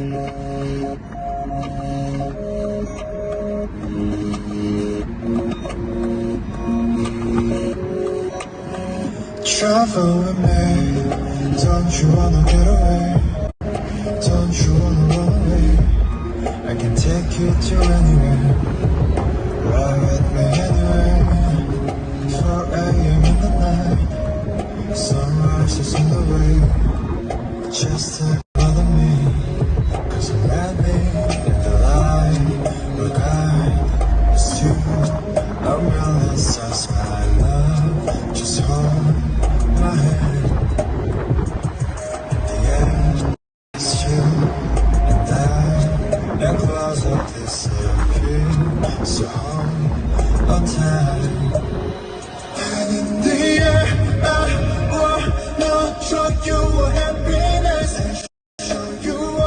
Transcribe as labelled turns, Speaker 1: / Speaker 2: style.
Speaker 1: Travel with me, don't you wanna get away? Don't you wanna run away? I can take you to anywhere. Ride with me anywhere. 4 a.m. in the night, sunrise is on the way. Just bother me, 'cause I'm ready in the light. Look, it's you. I'm really sus, my love. Just hold my hand. In the end, it's you and I. And close up this appeal. So hold on tight.